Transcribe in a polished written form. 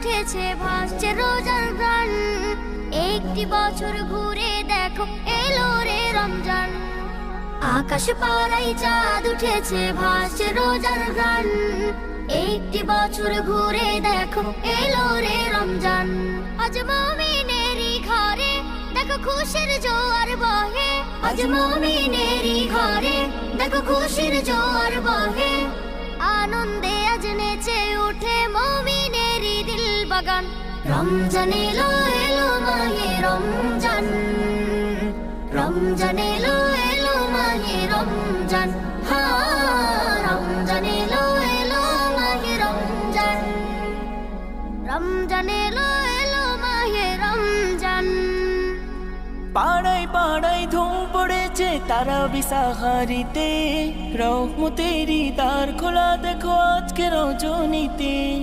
উঠেছে ভাসছে রোজার গান, একটি বছর ঘুরে দেখো এলো রে রমজান। আকাশ পাড়ায় চাঁদ উঠেছে ভাসছে রোজার গান, একটি বছর ঘুরে দেখো এলো রে রমজান। আজ মুমিনেরই ঘরে দেখো খুশির জোয়ার বহে, আজ মুমিনেরই ঘরে দেখো খুশির জোয়ার বহে। আনন্দে আজ নেচে উঠে মুমিনেরই দিল বাগান। রমজান এলো এলো মাহে রমজান, রমজান এলো এলো মাহে রমজান। রমজান এলো এলো মাহে রমজান, রমজান এলো এলো মাহে রমজান। পাড়ায় পাড়ায় ধুম পড়েছে তারাবি সাহারিতে, রহমতেরই দ্বার খোলা দেখো আজকে রজনীতে।